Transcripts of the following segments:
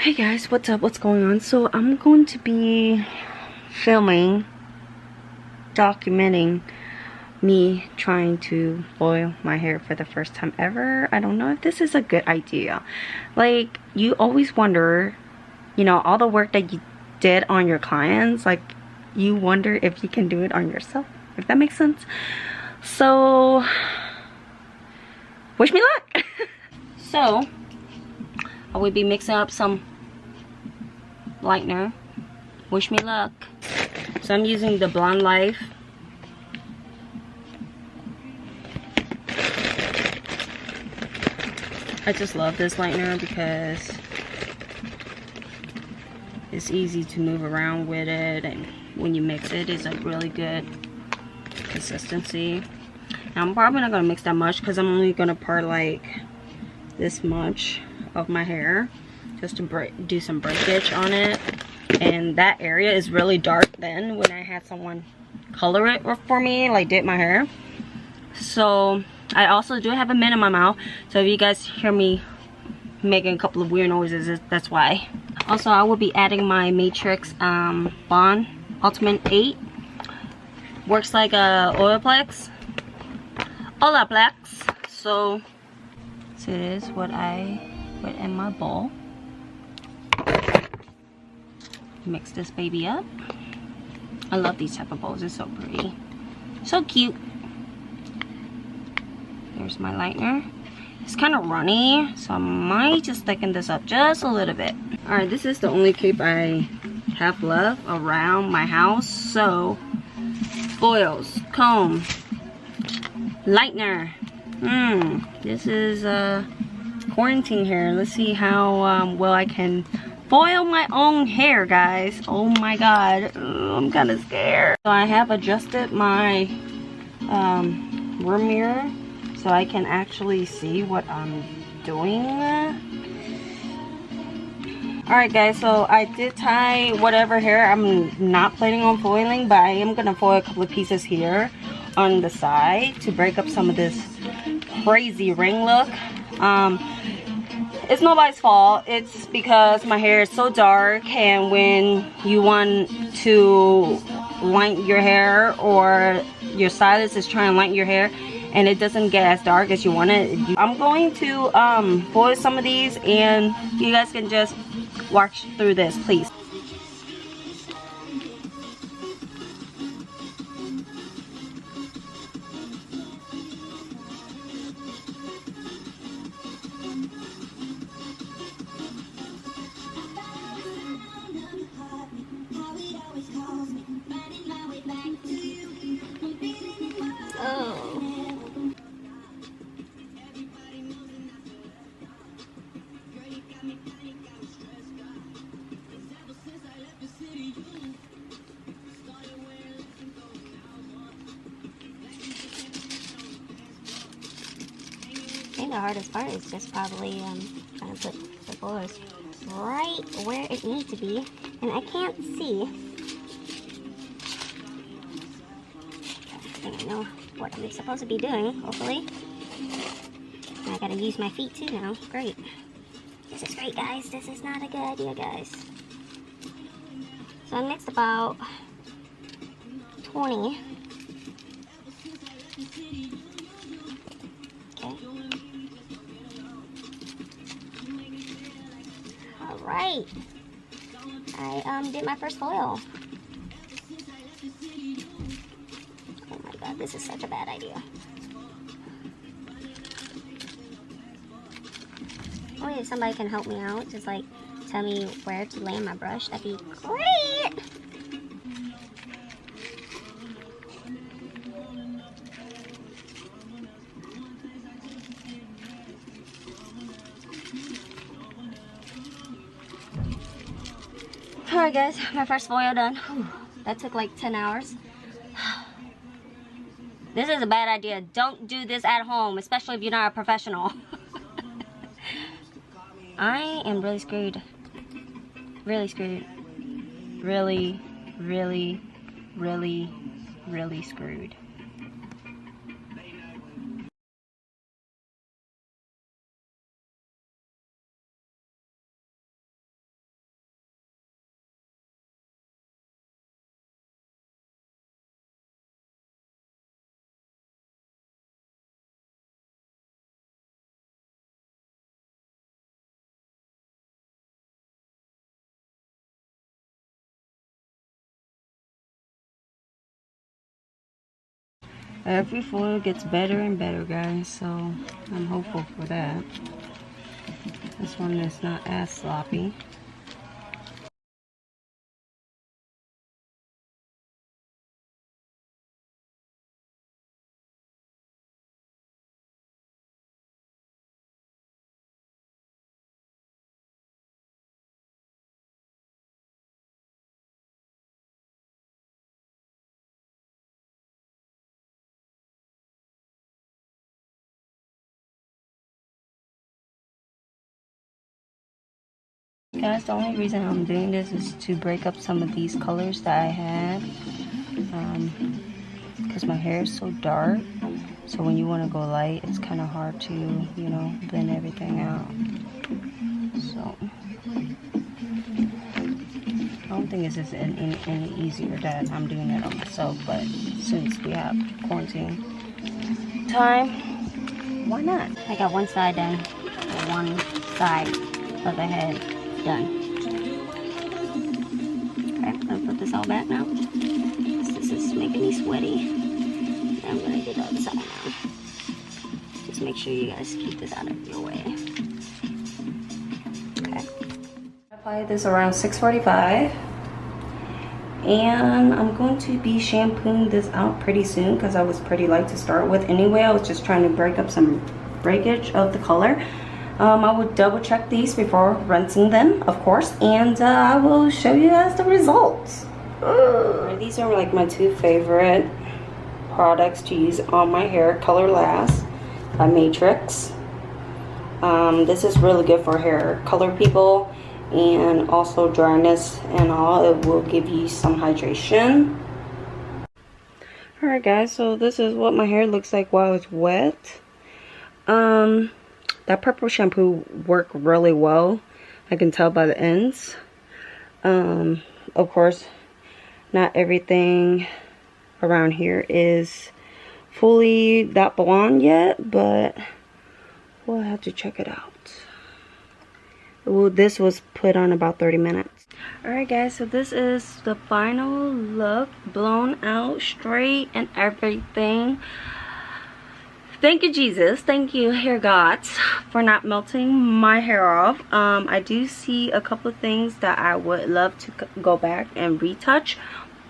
Hey guys, what's up? What's going on? So I'm going to be filming, documenting me trying to foil my hair for the first time ever. I don't know if this is a good idea. Like, you always wonder, you know, all the work that you did on your clients, like, you wonder if you can do it on yourself, if that makes sense. So, wish me luck. So, I will be mixing up some lightener. Wish me luck. So I'm using the Blonde Life. I just love this lightener because it's easy to move around with it, and when you mix it, it's a really good consistency. Now I'm probably not gonna mix that much because I'm only gonna part like this much of my hair just to do some breakage on it. And that area is really dark then when I had someone color it for me, like did my hair. So I also do have a mint in my mouth, so if you guys hear me making a couple of weird noises, that's why. Also, I will be adding my Matrix Bond Ultimate 8. Works like a Olaplex. So this is what I put in my bowl. Mix this baby up. I love these type of bowls. It's so pretty, so cute. Here's my lightener. It's kind of runny, so I might just thicken this up just a little bit. All right, this is the only cape I have left around my house. So foils, comb, lightener. This is quarantine hair. Let's see how well I can foil my own hair, guys. Oh my god, I'm kind of scared. So I have adjusted my room mirror so I can actually see what I'm doing. Alright guys, so I did tie whatever hair I'm not planning on foiling, but I am going to foil a couple of pieces here on the side to break up some of this crazy ring look. It's nobody's fault. It's because my hair is so dark, and when you want to lighten your hair, or your stylist is trying to lighten your hair and it doesn't get as dark as you want it, I'm going to foil some of these, and you guys can just watch through this, please. I think the hardest part is just probably trying to put the foils right where it needs to be, and I can't see. I think I know what I'm supposed to be doing, hopefully. And I gotta use my feet too now. Great. This is great, guys. This is not a good idea, guys. So I mixed about 20. Alright, I did my first foil. Oh my god, this is such a bad idea. Oh, if somebody can help me out, just like tell me where to land my brush, that'd be great. Alright guys, my first foil done. Whew, that took like 10 hours. This is a bad idea. Don't do this at home, especially if you're not a professional. I am really screwed. Really screwed. Really, really, really, really screwed. Every foil gets better and better, guys, so I'm hopeful for that. This one is not as sloppy. Guys, the only reason I'm doing this is to break up some of these colors that I had, because my hair is so dark, so when you want to go light, it's kind of hard to, you know, blend everything out. So I don't think it's just any easier that I'm doing it on myself, but since we have quarantine time, why not? I got one side done, or one side of the head done. Okay, I'm gonna put this all back now. This is making me sweaty. I'm gonna do the other side now. Just make sure you guys keep this out of your way. Okay. I applied this around 6:45. And I'm going to be shampooing this out pretty soon because I was pretty light to start with anyway. I was just trying to break up some breakage of the color. I would double check these before rinsing them, of course, and I will show you guys the results. These are like my two favorite products to use on my hair. Color Last by Matrix. This is really good for hair color people and also dryness and all. It will give you some hydration. Alright guys, so this is what my hair looks like while it's wet. That purple shampoo worked really well. I can tell by the ends. Of course, not everything around here is fully that blonde yet, but we'll have to check it out. Well, this was put on about 30 minutes. Alright guys, so this is the final look, blown out, straight, and everything. Thank you, Jesus. Thank you, hair gods, for not melting my hair off. I do see a couple of things that I would love to go back and retouch,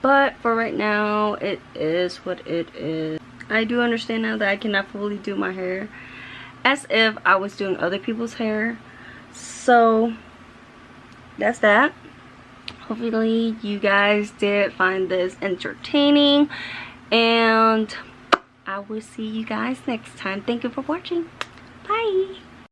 but for right now, it is what it is. I do understand now that I cannot fully do my hair as if I was doing other people's hair. So that's that. Hopefully you guys did find this entertaining, and I will see you guys next time. Thank you for watching. Bye.